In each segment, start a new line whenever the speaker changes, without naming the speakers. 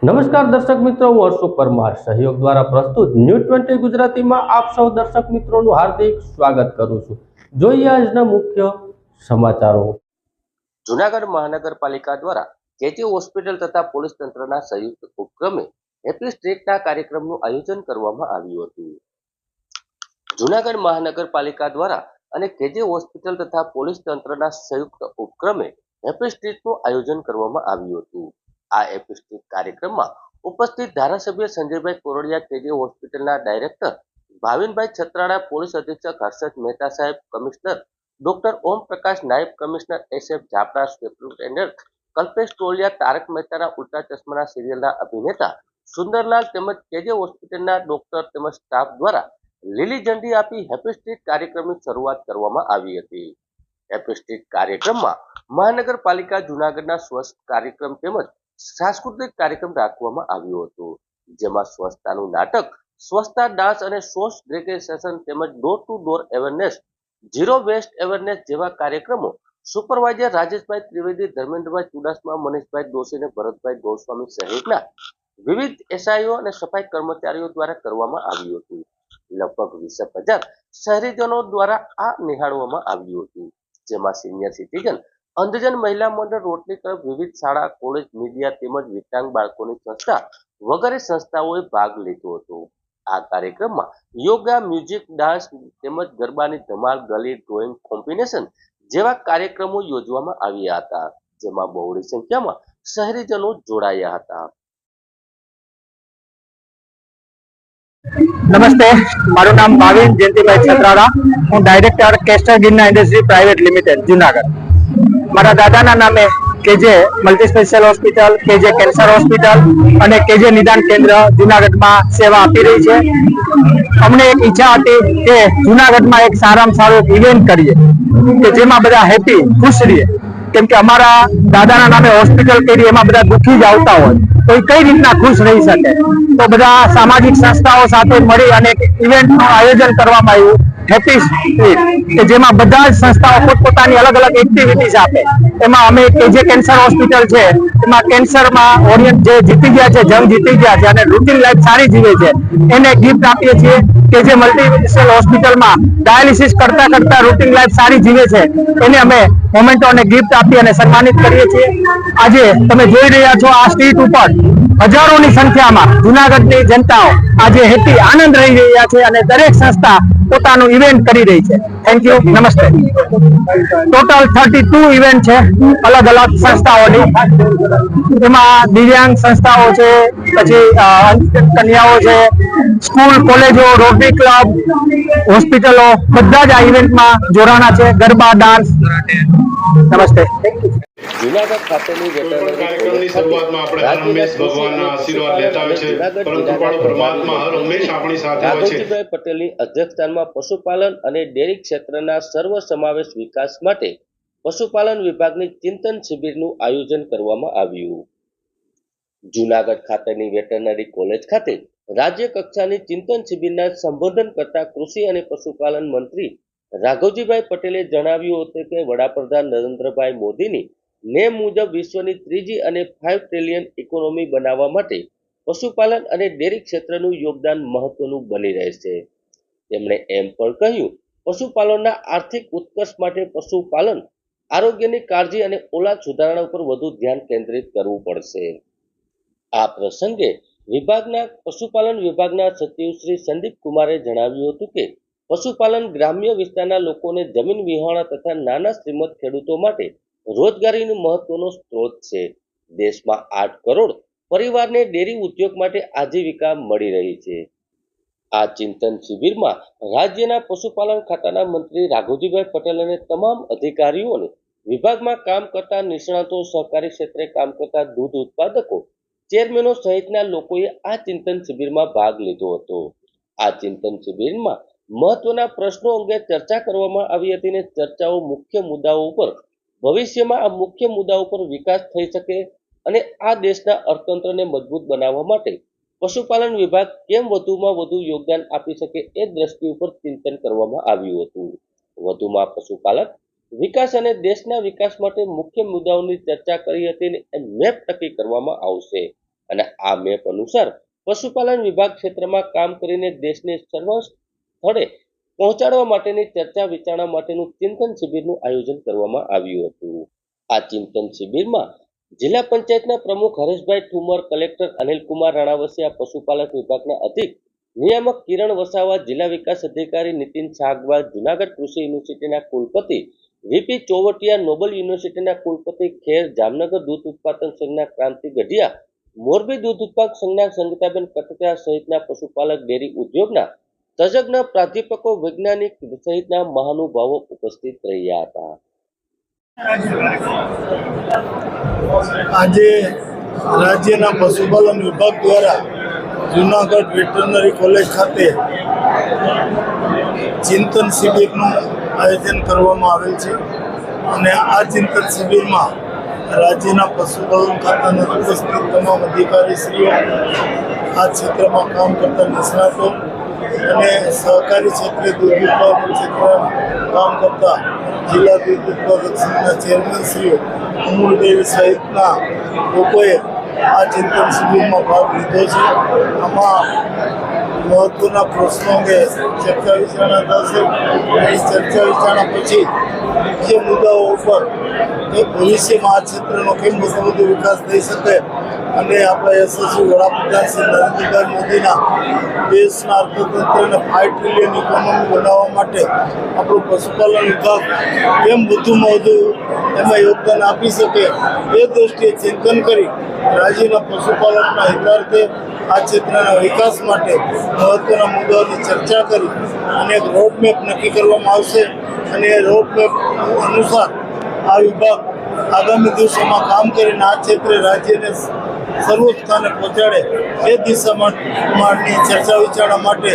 નમસ્કાર દર્શક મિત્રો, હું હર્ષુ પરમાર સહયોગ દ્વારા પ્રસ્તુત ન્યૂઝ 20 ગુજરાતીમાં આપ સૌ દર્શક મિત્રોનું હાર્દિક સ્વાગત કરું છું। જોઈએ આજના મુખ્ય સમાચારો। જૂનાગઢ મહાનગરપાલિકા દ્વારા કેજી હોસ્પિટલ તથા પોલીસ તંત્રના સંયુક્ત ઉપક્રમે હેપી સ્ટ્રીટના કાર્યક્રમનું આયોજન કરવામાં આવ્યું હતું। જૂનાગઢ મહાનગરપાલિકા દ્વારા અને કેજી હોસ્પિટલ તથા પોલીસ તંત્રના સંયુક્ત ઉપક્રમે હેપી સ્ટ્રીટનું આયોજન કરવામાં આવ્યું હતું। આ હેપી સ્ટ્રીટ કાર્યક્રમમાં ઉપસ્થિત ધારાસભ્ય સંજયભાઈ કોરડિયા, કેજી હોસ્પિટલના ડાયરેક્ટર ભાવિનભાઈ છત્રાણા, પોલીસ અધિક્ષક હર્ષદ મહેતા સાહેબ, કમિશનર ડોક્ટર ઓમ પ્રકાશ, નાયબ commissioner SF Japra, superintendent Kalpesh Toliya, Tarak મહેતાના ઉલ્ટા ચશ્માના સિરિયલના અભિનેતા સુંદરલાલ તેમજ કેજી હોસ્પિટલના ડોક્ટર તેમજ સ્ટાફ દ્વારા લીલી ઝંડી આપી હેપી સ્ટ્રીટ કાર્યક્રમની શરૂઆત કરવામાં આવી હતી। હેપી સ્ટ્રીટ કાર્યક્રમમાં મહાનગરપાલિકા જૂનાગઢના સ્વચ્છ કાર્યક્રમ તેમજ સાંસ્કૃતિક કાર્યક્રમ રાખવામાં આવ્યો હતો, જેમાં સ્વચ્છતાનું નાટક, સ્વચ્છતા ડાન્સ અને સોસ ડેકોરેશન તેમજ door to door awareness, zero waste awareness જેવા કાર્યક્રમો સુપરવાઇઝર રાજેશભાઈ ત્રિવેદી, ધર્મેન્દ્રભાઈ ચુડાસમા, મનીષભાઈ દોશી અને ભરતભાઈ ગોસ્વામી સહિતના વિવિધ એસઆઈઓ અને સફાઈ કર્મચારીઓ દ્વારા કરવામાં આવ્યું હતું। લગભગ 20,000 શહેરીજનો દ્વારા આ નિહાળવામાં આવ્યું હતું, જેમાં સિનિયર સિટીઝન, અંધજન મહિલા મંડળ, રોટરી ક્લબ, વિવિધ શાળા, કોલેજ, મીડિયા તેમજ વિકલાંગ બાળકોની સંસ્થા વગેરે સંસ્થાઓએ ભાગ લીધો હતો। આ કાર્યક્રમમાં યોગા, મ્યુઝિક, ડાન્સ તેમજ ગરબાની ધમાલ, ગલી ડ્રોઈંગ કોમ્પિટિશન જેવા કાર્યક્રમો યોજવામાં આવ્યા હતા, જેમાં બહોળી સંખ્યામાં શહેરીજનો જોડાયા હતા।
નમસ્તે, મારું નામ ભાવિન જયંતિભાઈ છત્રાણા, હું ડાયરેક્ટર કેસ્ટર ગિરના ઇન્ડસ્ટ્રી પ્રાઇવેટ લિમિટેડ જુનાગઢ। મારા દાદાના નામે KJ multi special hospital, KJ cancer hospital અને કેજે નિદાન કેન્દ્ર જુનાગઢમાં સેવા આપી રહી છે। અમને એક ઈચ્છા હતી કે જુનાગઢમાં એક સારામાં સારું ઇવેન્ટ કરીએ કે જેમાં બધા હેપી ખુશ રહીએ, કેમ કે અમારા દાદાના નામે હોસ્પિટલ કરી એમાં બધા દુઃખી જ આવતા હોય, તો એ કઈ રીતના ખુશ રહી શકે। તો બધા સામાજિક સંસ્થાઓ સાથે મળી અને એક ઇવેન્ટનું આયોજન કરવામાં આવ્યું, હેપી સ્ટ્રીટ, કે જેમાં બધા જ સંસ્થાઓ પોતપોતાની અલગ અલગ એક્ટિવિટીઝ આપે। એમાં અમે કેજે કેન્સર હોસ્પિટલ છે, એમાં કેન્સરમાં ઓરિયન્ટ જે જીતી ગયા છે, જંગ જીતી ગયા છે અને રૂટીન લાઈફ સારી જીવે છે, એને ગિફ્ટ આપીએ છીએ। કેજે મલ્ટી સ્પેશિયલ હોસ્પિટલમાં ડાયાલિસિસ કરતા કરતા રૂટીન લાઈફ સારી જીવે છે, એને અમે મોમેન્ટો અને ગિફ્ટ આપી અને સન્માનિત કરીએ છીએ। આજે તમે જોઈ રહ્યા છો આ સ્ટ્રીટ ઉપર હજારોની સંખ્યામાં જુનાગઢની જનતાઓ આજે હેપી આનંદ રહી રહ્યા છે અને દરેક સંસ્થા પોતાનું ઇવેન્ટ કરી રહી છે। થેન્ક યુ, નમસ્તે। ટોટલ 32 ઇવેન્ટ છે અલગ અલગ સંસ્થાઓની, એમાં દિવ્યાંગ સંસ્થાઓ છે, પછી કન્યાઓ છે, સ્કૂલ, કોલેજો, રોટરી ક્લબ, હોસ્પિટલો બધા જ આ ઇવેન્ટમાં જોડાણા છે, ગરબા, ડાન્સ। નમસ્તે।
જૂનાગઢ ખાતેની
કાર્યક્રમની શરૂઆતમાં આપણે હર હંમેશ ભગવાનના આશીર્વાદ લેતા હોય છે, પરંતુ કૃપાળુ પરમાત્મા હર હંમેશ આપણી સાથે હોય છે।
રાઘવજીભાઈ પટેલની અધ્યક્ષતામાં પશુપાલન અને ડેરી ક્ષેત્રના સર્વસમાવેશ વિકાસ માટે પશુપાલન વિભાગની ચિંતન શિબિરનું આયોજન કરવામાં આવ્યું। જૂનાગઢ ખાતેની વેટરનરી કોલેજ ખાતે રાજ્ય કક્ષાની ચિંતન શિબિરના સંબોધન કરતા કૃષિ અને પશુપાલન મંત્રી રાઘવજીભાઈ પટેલે જણાવ્યું હતું કે વડાપ્રધાન નરેન્દ્રભાઈ મોદીની નેમ મુજબ વિશ્વની ત્રીજી અને 5 ટ્રિલિયન ઇકોનોમી બનાવવા માટે પશુપાલન અને ડેરી ક્ષેત્રનું યોગદાન મહત્વનું બની રહેશે। તેમણે એમ પણ કહ્યું, પશુપાલનના આર્થિક ઉત્કર્ષ માટે પશુપાલન આરોગ્યની કાળજી અને ઓલાદ સુધારણા ઉપર વધુ ધ્યાન કેન્દ્રિત કરવું પડશે। આ પ્રસંગે વિભાગના પશુપાલન વિભાગના સચિવ શ્રી સંદીપ કુમારે જણાવ્યું હતું કે પશુપાલન ગ્રામ્ય વિસ્તારના લોકોને જમીન વિહોણા તથા નાના શ્રીમંત ખેડૂતો માટે રોજગારીનો મહત્વનો સ્ત્રોત છે। દેશમાં 8 કરોડ પરિવારને ડેરી ઉદ્યોગ માટે આજીવિકા મળી રહી છે। આ ચિંતન શિબિરમાં રાજ્યના પશુપાલન ખાતાના મંત્રી રાઘવજીભાઈ પટેલ અને તમામ અધિકારીઓને વિભાગમાં કામ કરતા નિષ્ણાતો, સહકારી ક્ષેત્રે કામ કરતા દૂધ ઉત્પાદકો, ચેરમેનો સહિતના લોકોએ આ ચિંતન શિબિરમાં ભાગ લીધો હતો। આ ચિંતન શિબિરમાં મહત્વના પ્રશ્નો અંગે ચર્ચા કરવામાં આવી હતી અને ચર્ચાઓ મુખ્ય મુદ્દાઓ ઉપર ભવિષ્યમાં આ મુખ્ય મુદ્દાઓ પર વિકાસ થઈ શકે અને આ દેશના અર્થતંત્રને મજબૂત બનાવવા માટે પશુપાલન વિભાગ કેમ વધુમાં વધુ યોગદાન આપી શકે એ દ્રષ્ટિ ઉપર ચિંતન કરવામાં આવ્યું હતું। વધુમાં પશુપાલક વિકાસ અને દેશના વિકાસ માટે મુખ્ય મુદ્દાઓની ચર્ચા કરી હતી અને મેપ નક્કી કરવામાં આવશે। અને આ મેપ અનુસાર પશુપાલન વિભાગ ક્ષેત્રમાં કામ કરીને દેશને સર્વ સ્થળે પહોંચાડવા માટેની ચર્ચા વિચારણા માટેનું ચિંતન શિબિરનું આયોજન કરવામાં આવ્યું હતું. આ ચિંતન શિબિરમાં જિલ્લા પંચાયતના પ્રમુખ હરેશભાઈ ઠુમર, કલેક્ટર અનિલકુમાર રાણાવસિયા, પશુપાલક વિભાગના અધિક નિયામક કિરણ વસાવા, જિલ્લા વિકાસ અધિકારી નીતિન સાગવા, જુનાગઢ કૃષિ યુનિવર્સિટીના કુલપતિ વીપી ચોવટિયા, નોબલ યુનિવર્સિટીના કુલપતિ ખેર, જામનગર દૂધ ઉત્પાદન સંઘના ક્રાંતિ ગઢિયા, મોરબી દૂધ ઉત્પાદક સંઘના સંગીતાબેન કટકરા સહિતના પશુપાલક ડેરી ઉદ્યોગના તજજ્ઞ પ્રાધ્યાપકો, વૈજ્ઞાનિક સહિતના મહાનુભાવો ઉપસ્થિત રહ્યા હતા.
આજે રાજ્યના પશુપાલન વિભાગ દ્વારા જૂનાગઢ વેટરનરી કોલેજ ખાતે ચિંતન શિબિરનું આયોજન કરવામાં આવેલ છે અને આ ચિંતન શિબિરમાં રાજ્યના પશુપાલન ખાતાના ઉપસ્થિત તમામ અધિકારીશ્રીઓ, આ ક્ષેત્રમાં કામ કરતા નિષ્ણાતો અને સહકારી ક્ષેત્રે દૂધ ઉત્પાદન ક્ષેત્રમાં કામ કરતા જિલ્લા દૂધ ઉત્પાદક સંઘના ચેરમેનશ્રીઓ, અમૂલ ડેરી સહિતના લોકોએ આ ચિંતન શિબિરમાં ભાગ લીધો છે. આમાં મહત્વના પ્રશ્નો અંગે ચર્ચા વિચારણા થશે. એ ચર્ચા વિચારણા પછી મુખ્ય મુદ્દાઓ ઉપર કે ભવિષ્યમાં આ ક્ષેત્રનો કેમ વધુ વિકાસ થઈ શકે અને આપણા યશસ્વી વડાપ્રધાન શ્રી નરેન્દ્રભાઈ મોદીના દેશના અર્થતંત્રને 5 ટ્રિલિયન ઇકોનોમી બનાવવા માટે આપણો પશુપાલન વિભાગ કેમ વધુમાં વધુ એમાં યોગદાન આપી શકે એ દૃષ્ટિએ ચિંતન કરી રાજ્યના પશુપાલકના હિતાર્થે આ ક્ષેત્રના વિકાસ માટે મહત્વના મુદ્દાઓની ચર્ચા કરી અને એક રોડમેપ નક્કી કરવામાં આવશે અને એ રોડમેપ અનુસાર આ વિભાગ આગામી દિવસોમાં કામ કરીને આ ક્ષેત્રે રાજ્યને સર્વોચ્ચ સ્થાને પહોંચાડે એ દિશામાં ચર્ચા વિચારણા માટે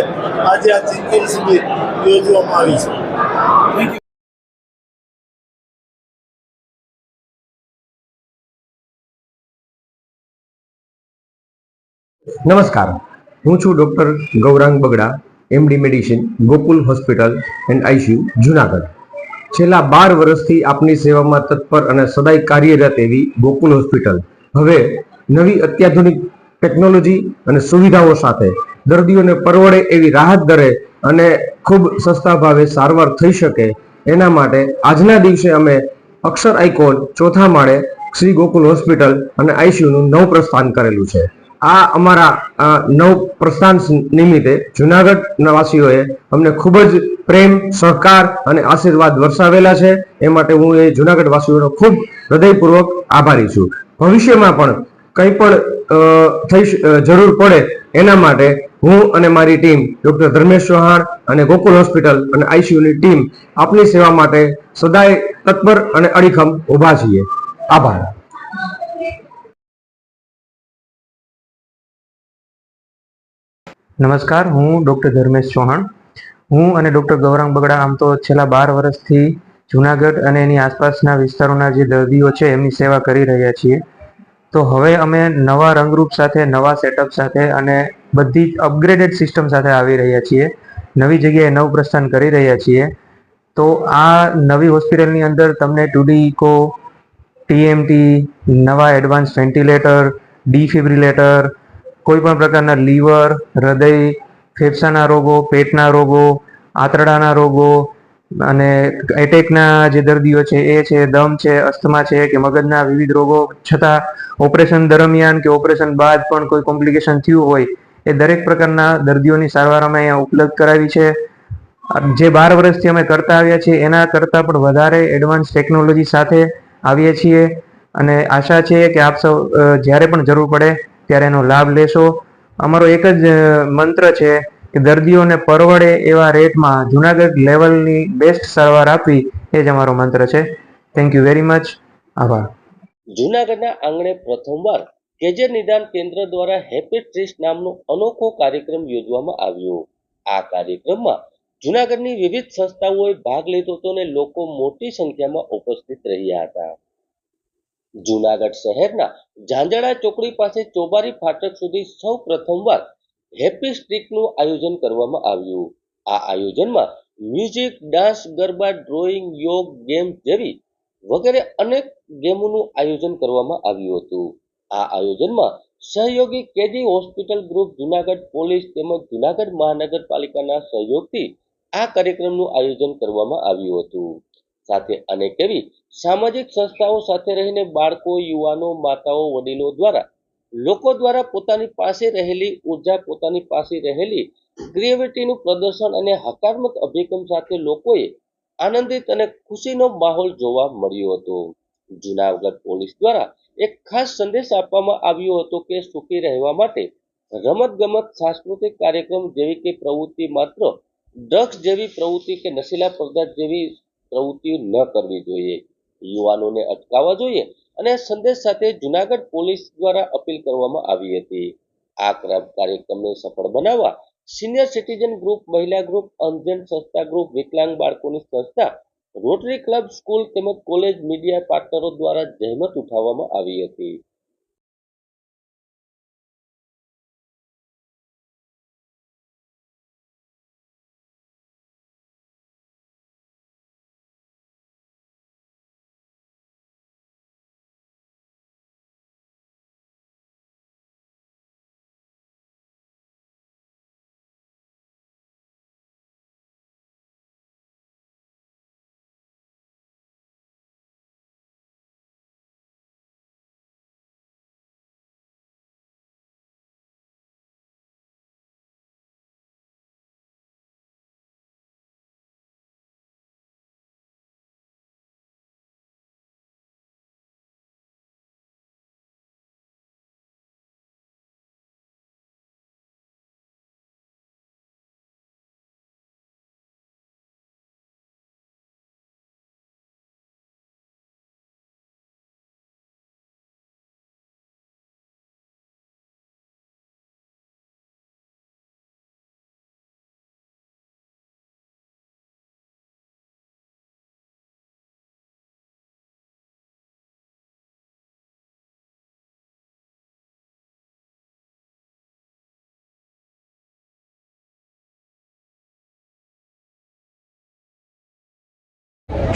આજે આ ચિંતન શિબિર યોજવામાં આવી છે.
નમસ્કાર, હું છું doctor Gaurang Bagda, MD medicine, Gokul hospital and ICU, Junagadh. છેલ્લા 12 વર્ષથી આપની સેવામાં તત્પર અને સદાય કાર્યરત એવી ગોકુલ હોસ્પિટલ હવે નવી અત્યાધુનિક ટેકનોલોજી અને સુવિધાઓ સાથે દર્દીઓને પરવડે એવી રાહત દરે અને ખૂબ સસ્તા ભાવે સારવાર થઈ શકે એના માટે આજના દિવસે અમે અક્ષર આઇકોન ચોથા માળે શ્રી ગોકુલ હોસ્પિટલ અને આઈસીયુનું નવ પ્રસ્થાન કરેલું છે. આ અમારા નવ પ્રસ્થાન નિમિત્તે જુનાગઢના વાસીઓએ અમને ખૂબ જ પ્રેમ, સહકાર અને આશીર્વાદ વરસાવેલા છે. એ માટે હું એ જુનાગઢ વાસીઓનો ખૂબ હૃદયપૂર્વક આભારી છું. ભવિષ્યમાં પણ કંઈ પણ જરૂર પડે એના માટે હું અને મારી ટીમ ડૉક્ટર ધર્મેશ ચૌહાણ અને ગોકુલ હોસ્પિટલ અને આઈસીયુની ટીમ આપની સેવા માટે સદાય તત્પર અને અડીખમ ઊભા છીએ. આભાર.
નમસ્કાર, હું ડૉક્ટર ધર્મેશ ચૌહાણ. હું અને ડૉક્ટર ગૌરાંગ બગડા આમ તો છેલ્લા 12 વર્ષથી જુનાગઢ અને એની આસપાસના વિસ્તારોના જે દર્દીઓ છે એમની સેવા કરી રહ્યા છીએ. તો હવે અમે નવા રંગરૂપ સાથે, નવા સેટઅપ સાથે અને બધી જ અપગ્રેડેડ સિસ્ટમ સાથે આવી રહ્યા છીએ. નવી જગ્યાએ નવ પ્રસ્થાન કરી રહ્યા છીએ. તો આ નવી હોસ્પિટલની અંદર તમને 2D ઇકો, ટીએમટી, નવા એડવાન્સ વેન્ટિલેટર, ડિફિબ્રિલેટર, કોઈ પણ પ્રકારના લીવર, હૃદય, ફેફસાના રોગો, પેટના રોગો, આંતરડાના રોગો અને એટેકના જે દર્દીઓ છે એ છે, દમ છે, અસ્થમા છે કે મગજના વિવિધ રોગો છતાં ઓપરેશન દરમિયાન કે ઓપરેશન બાદ પણ કોઈ કોમ્પ્લિકેશન થયું હોય એ દરેક પ્રકારના દર્દીઓની સારવાર અમે અહીંયા ઉપલબ્ધ કરાવી છે. જે 12 વર્ષથી અમે કરતા આવ્યા છીએ એના કરતાં પણ વધારે એડવાન્સ ટેકનોલોજી સાથે આવીએ છીએ અને આશા છે કે આપ સૌ જ્યારે પણ જરૂર પડે ત્યારે એનો લાભ લેશો. અમારો એક જ મંત્ર છે કે દર્દીઓને પરવડે એવા રેટમાં જુનાગઢ લેવલની બેસ્ટ સારવાર આપવી એ જ અમારો મંત્ર છે. Thank you very much. આભાર.
જૂનાગઢના આંગણે પ્રથમવાર કેજે નિદાન કેન્દ્ર દ્વારા હેપી ટ્રીસ્ટ નામનો અનોખો કાર્યક્રમ યોજવામાં આવ્યો. આ કાર્યક્રમમાં જૂનાગઢની વિવિધ સંસ્થાઓએ ભાગ લીધો હતો અને લોકો મોટી સંખ્યામાં ઉપસ્થિત રહ્યા હતા. જૂનાગઢ શહેરના ઝાંઝડા ચોકડી પાસે ચોબારી ફાટક સુધી સૌ પ્રથમવાર હેપી સ્ટ્રીટનું આયોજન કરવામાં આવ્યું. આ આયોજનમાં મ્યુઝિક, ડાન્સ, ગરબા, ડ્રોઈંગ, યોગ, ગેમ જેવી વગેરે અનેક ગેમોનું આયોજન કરવામાં આવ્યું હતું. આ આયોજનમાં સહયોગી KG hospital group Junagadh police તેમજ જુનાગઢ મહાનગરપાલિકાના સહયોગથી આ કાર્યક્રમનું આયોજન કરવામાં આવ્યું હતું. સાથે અનેક એવી સામાજિક સંસ્થાઓ સાથે રહીને બાળકો, યુવાનો, માતાઓ, વડીલો દ્વારા લોકો દ્વારા પોતાની પાસે રહેલી ઉર્જા, પોતાની પાસે રહેલી ક્રિએટિવિટીનું પ્રદર્શન અને હકારાત્મક અભિગમ સાથે લોકોએ આનંદિત અને ખુશીનો માહોલ જોવા મળ્યો હતો. જુનાગઢ પોલીસ દ્વારા એક ખાસ સંદેશ આપવામાં આવ્યો હતો કે સુખી રહેવા માટે રમતગમત, સાંસ્કૃતિક કાર્યક્રમ જેવી કે પ્રવૃત્તિ માત્ર ડ્રગ્સ જેવી પ્રવૃત્તિ કે નશીલા પદાર્થ જેવી પ્રવૃત્તિઓ ન કરવી જોઈએ. યુવાનોને અટકાવવા જોઈએ અને સંદેશ સાથે જુનાગઢ પોલીસ દ્વારા અપીલ કરવામાં આવી હતી. આ કાર્યક્રમને સફળ બનાવવા સિનિયર સિટીઝન ગ્રુપ, મહિલા ગ્રુપ, અંધજન સંસ્થા ગ્રુપ, વિકલાંગ બાળકોની સંસ્થા, રોટરી ક્લબ, સ્કૂલ તેમજ કોલેજ, મીડિયા પાર્ટનરો દ્વારા જહેમત ઉઠાવવામાં આવી હતી.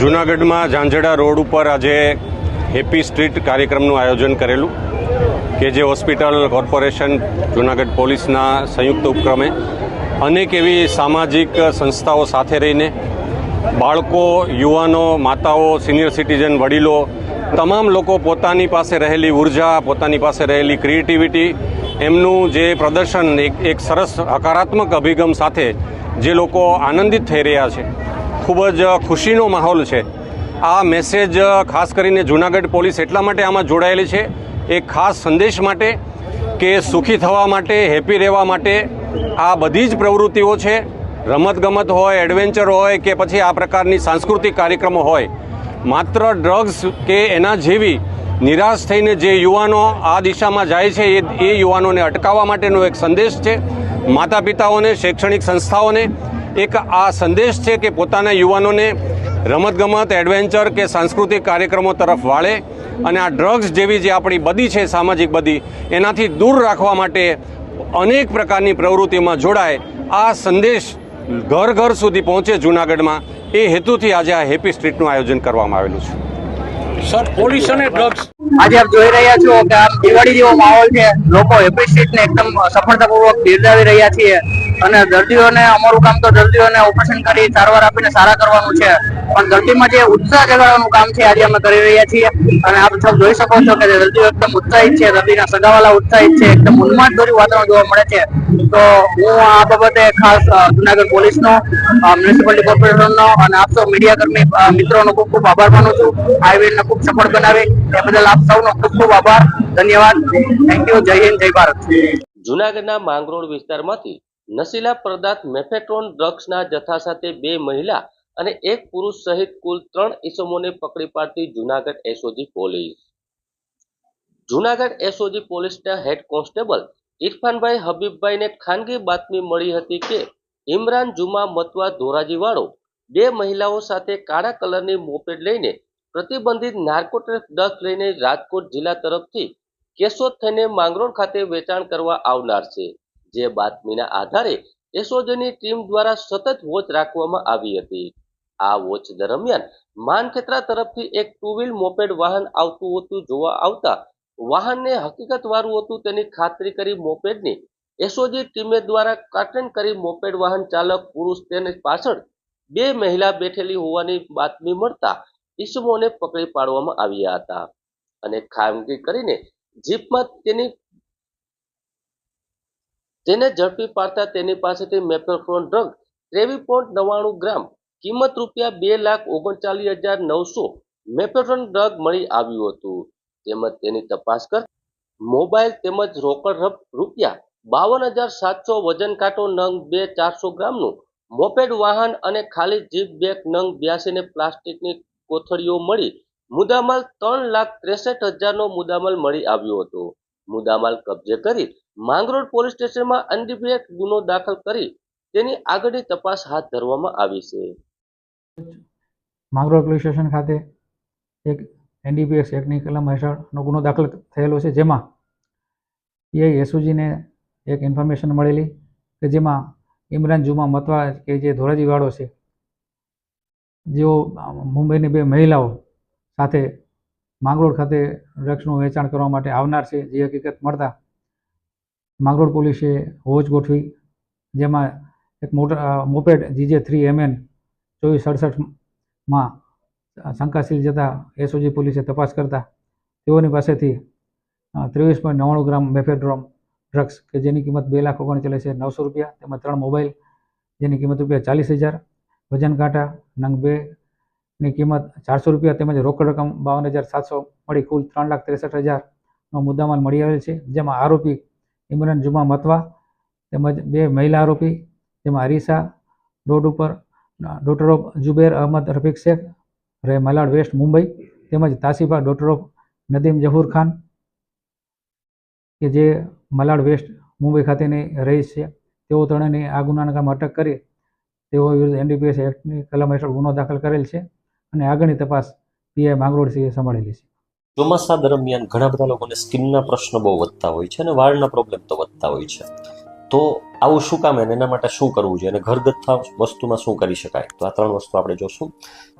જૂનાગઢમાં ઝાંઝડા રોડ ઉપર આજે હેપી સ્ટ્રીટ કાર્યક્રમનું આયોજન કરેલું કે જે હોસ્પિટલ કોર્પોરેશન, જૂનાગઢ પોલીસના સંયુક્ત ઉપક્રમે અનેક એવી સામાજિક સંસ્થાઓ સાથે રહીને બાળકો, યુવાનો, માતાઓ, સિનિયર સિટીઝન, વડીલો, તમામ લોકો પોતાની પાસે રહેલી ઉર્જા, પોતાની પાસે રહેલી ક્રિએટિવિટી, એમનું જે પ્રદર્શન એક સરસ હકારાત્મક અભિગમ સાથે જે લોકો આનંદિત થઈ રહ્યા છે, ખૂબ જ ખુશીનો માહોલ છે. આ મેસેજ ખાસ કરીને જૂનાગઢ પોલીસ એટલા માટે આમાં જોડાયેલી છે, એક ખાસ સંદેશ માટે કે સુખી થવા માટે, હેપી રહેવા માટે આ બધી જ પ્રવૃત્તિઓ છે. રમતગમત હોય, એડવેન્ચર હોય કે પછી આ પ્રકારની સાંસ્કૃતિક કાર્યક્રમો હોય, માત્ર ડ્રગ્સ કે એના જેવી નિરાશ થઈને જે યુવાનો આ દિશામાં જાય છે એ યુવાનોને અટકાવવા માટેનો એક સંદેશ છે. માતા પિતાઓને, શૈક્ષણિક સંસ્થાઓને એક આ સંદેશ છે કે પોતાના યુવાનોને રમતગમત, એડવેન્ચર કે સાંસ્કૃતિક કાર્યક્રમો તરફ વાળે અને આ ડ્રગ્સ જેવી જે આપણી બદી છે, સામાજિક બદી, એનાથી દૂર રાખવા માટે અનેક પ્રકારની પ્રવૃત્તિમાં જોડાય. આ સંદેશ ઘર ઘર સુધી પહોંચે જૂનાગઢમાં, એ હેતુથી આજે આ હેપી સ્ટ્રીટનું આયોજન કરવામાં આવેલું છે.
સર, પોલીસ અને ડ્રગ્સ આજે આપ જોઈ રહ્યા છો કે આમ દિવાળી જેવો માહોલ છે. લોકો હેપી સ્ટ્રીટને એકદમ સફળતાપૂર્વક બિરદાવી રહ્યા છીએ અને દર્દીઓને, અમારું કામ તો દર્દીઓને ઓપરેશન કરી સારવાર આપીને સારા કરવાનું છે, પણ દર્દીમાં જે ઉત્સાહ જગાડવાનું કામ છે આજે અમે કરી રહ્યા છીએ. અને આપ સૌ જોઈ શકો છો કે દર્દીઓ એકદમ ઉત્સાહિત છે, દર્દીના સગાવાલા ઉત્સાહિત છે, એકદમ ઉન્માદભર્યું વાતાવરણ જોવા મળે છે. તો હું આ બાબતે ખાસ જુનાગઢ પોલીસનો, મ્યુનિસિપાલિટી કોર્પોરેશનનો અને આપ સૌ મીડિયા કર્મી મિત્રોનો ખૂબ ખૂબ આભાર માનું છું. આ ઇવેન્ટને ખૂબ સફળ બનાવી એ બદલ આપ સૌનો ખૂબ ખૂબ આભાર, ધન્યવાદ. Thank you. જય હિન્દ, જય ભારત.
જૂનાગઢના માંગરોળ વિસ્તારમાંથી નશીલા પદાર્થ મેફેટ્રોન ડ્રગ્સના જથ્થા સાથે 2 મહિલા અને 1 પુરુષ સહિત કુલ 3 ઇસમોને પકડી પાડતી Junagadh SOG police. Junagadh SOG પોલીસના હેડ કોન્સ્ટેબલ ઇરફાનભાઈ હબીબભાઈને ખાનગી બાતમી મળી હતી કે ઇમરાન જુમા મતવા ધોરાજીવાળો 2 મહિલાઓ સાથે કાળા કલરની મોપેડ લઈને પ્રતિબંધિત નાર્કોટિક ડ્રગ્સ લઈને રાજકોટ જિલ્લા તરફથી કેશોદ થઈને માંગરોળ ખાતે વેચાણ કરવા આવનાર છે. જે બાતમીના આધારે એસઓજીની ટીમ દ્વારા સતત વોચ રાખવામાં આવી હતી. આ વોચ દરમિયાન માનખેત્રા તરફથી એક 2 વ્હીલ મોપેડ વાહન આવતું જોવા આવતા વાહનને હકીકતવાળું હતું તેની ખાતરી કરી મોપેડની એસઓજી ટીમે દ્વારા કાટન કરી મોપેડ વાહન ચાલક પુરુષ તેની પાછળ 2 મહિલા બેઠેલી હોવાની બાતમી મળતા ઈસમોને પકડી પાડવામાં આવ્યા હતા અને ખાનગી કરીને જીપમાં તેને ઝડપી પાડતા તેની પાસેથી મેફેડ્રોન ડ્રગ 23.99 ગ્રામ કિંમત ₹2,39,900 મેફેડ્રોન ડ્રગ મળી આવ્યું હતું તેમજ તેની તપાસ કરતા મોબાઈલ તેમજ રોકડ ₹52,700 વજન કાંટો નંગ 400 ગ્રામનું મોપેડ વાહન અને ખાલી જીપ બેગ નંગ 82 ને પ્લાસ્ટિકની કોથળીઓ મળી મુદ્દામાલ 3,63,000નો મુદ્દામાલ મળી આવ્યો હતો મુદ્દામાલ કબજે કરી માંગરોળ પોલીસ સ્ટેશનમાં અનડિફાઈડ ગુનો દાખલ કરી તેની આગળની તપાસ હાથ ધરવામાં આવી છે.
માંગરોળ પોલીસ સ્ટેશન ખાતે એક NDPS એક્ટની કલમ હેઠળનો ગુનો દાખલ થયેલો છે, જેમાં પીઆઈ એસઓજીને એક ઇન્ફોર્મેશન મળેલી કે જેમાં ઇમરાન જુમા મતવા કે જે ધોરાજીવાળો છે, જેઓ મુંબઈની 2 મહિલાઓ સાથે માંગરોળ ખાતે ડ્રગ્સનું વેચાણ કરવા માટે આવનાર છે, જે હકીકત મળતા માંગરોળ પોલીસે વોચ ગોઠવી, જેમાં એક મોપેડ GJ3MN 2467માં શંકાશીલ જતા એસઓજી પોલીસે તપાસ કરતા તેઓની પાસેથી 23.99 ગ્રામ મેફેડ્રોન ડ્રગ્સ કે જેની કિંમત ₹2,39,900 તેમજ 3 મોબાઈલ જેની કિંમત ₹40,000, વજન કાંટા નંગ 2 ની કિંમત ₹400 તેમજ રોકડ રકમ 52,700 મળી કુલ 3,63,000નો મુદ્દામાલ મળી આવેલ છે, જેમાં આરોપી ઇમરાન જુમા મતવા તેમજ 2 મહિલા આરોપી જેમાં અરીસા રોડ ઉપર ડોટર ઓફ જુબેર અહમદ રફીક શેખ રહે મલાડ વેસ્ટ મુંબઈ તેમજ તાસીફા ડોટર ઓફ નદીમ જહૂર ખાન કે જે મલાડ વેસ્ટ મુંબઈ ખાતેની રહીશ છે, તેઓ ત્રણેયની આ ગુનાના કામ અટક કરી તેઓ વિરુદ્ધ NDPS એક્ટની કલમ હેઠળ ગુનો દાખલ કરેલ છે અને આગળની તપાસ પીઆઈ માંગરોળસિંહે સંભાળેલી છે.
ચોમાસા દરમિયાન ઘણા બધા લોકોને સ્કિનના પ્રશ્નો બહુ વધતા હોય છે અને વાળના પ્રોબ્લેમ તો વધતા હોય છે, તો આવું શું કામ એના માટે શું કરવું જોઈએ અને ઘરગથ્થા વસ્તુમાં શું કરી શકાય? તો આ 3 વસ્તુ આપણે જોશું.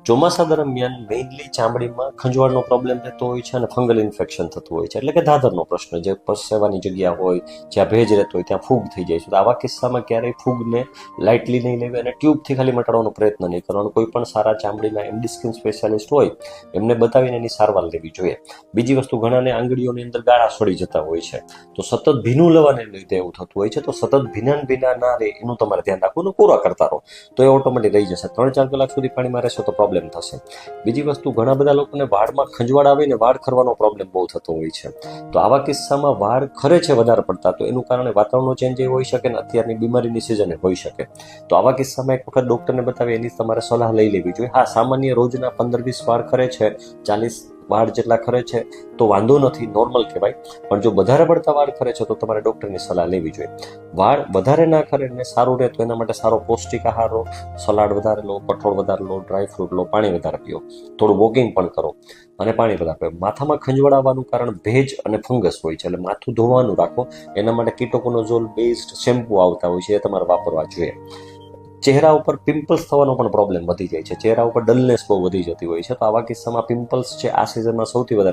ચોમાસા દરમિયાન મેઇનલી ચામડીમાં ખંજવાળનો પ્રોબ્લેમ રહેતો હોય છે અને ફંગલ ઇન્ફેક્શન થતું હોય છે, એટલે કે ધાધરનો પ્રશ્ન, જે પરસેવાની જગ્યા હોય જ્યાં ભેજ રહેતો હોય ત્યાં ફૂગ થઈ જાય છે. તો આવા કિસ્સામાં ક્યારેય ફૂગને લાઇટલી નહીં લેવી અને ટ્યુબથી ખાલી મટાડવાનો પ્રયત્ન નહીં કરવાનો. કોઈ પણ સારા ચામડીના MD સ્કિન સ્પેશિયાલિસ્ટ હોય એમને બતાવીને એની સારવાર લેવી જોઈએ. બીજી વસ્તુ, ઘણાને આંગળીઓની અંદર ગાળા સડી જતા હોય છે, તો સતત ભીનું લેવાને લીધે એવું થતું હોય છે, તો સતત ભીના ના રહે એનું તમારે ધ્યાન રાખવું, પૂરા કરતા રહો તો એ ઓટોમેટિક રહી જશે. 3-4 કલાક સુધી પાણીમાં રહેશો તો પ્રોબ્લેમ થશે. બીજી વસ્તુ, ઘણા બધા લોકોને વાળમાં ખંજવાળ આવે ને વાળ ખરવાનો પ્રોબ્લેમ બહુ થતો હોય છે, તો આવા કિસ્સામાં વાળ ખરે છે વધારે પડતા, તો એનું કારણે વાતાવરણનો ચેન્જ એ હોઈ શકે ને અત્યારની બીમારીની સિઝને હોઈ શકે. તો આવા કિસ્સામાં એક વખત ડોક્ટરને બતાવી એની તમારે સલાહ લઈ લેવી જોઈએ. હા, સામાન્ય રોજના 15-20 વાળ ખરે છે, 40 વાળ જેટલા ખરે છે તો વાંધો નથી, નોર્મલ કહેવાય. પણ જો વધારે પડતા વાળ ખરે છે તો તમારે ડૉક્ટરની સલાહ લેવી જોઈએ. વાળ વધારે ના ખરે ને સારું રહે તો એના માટે સારો પૌષ્ટિક આહાર લો, સલાડ વધારે લો, કઠોળ વધારે લો, ડ્રાય ફ્રૂટ લો, પાણી વધારે પીઓ, થોડું વોકિંગ પણ કરો અને પાણી વધારે પીઓ. માથામાં ખંજવાળ આવવાનું કારણ ભેજ અને ફંગસ હોય છે, એટલે માથું ધોવાનું રાખો. એના માટે કીટોકોનોઝોલ બેઝડ શેમ્પૂ આવતા હોય છે, એ તમારે વાપરવા જોઈએ. ચહેરા ઉપર પિમ્પલ્સ થવાનો પણ પ્રોબ્લેમ વધી જાય છે, ચહેરા ઉપર ડલનેસ બહુ વધી જતી હોય છે, તો આવા કિસ્સામાં પિમ્પલ્સ છે આ સિઝનમાં સૌથી વધારે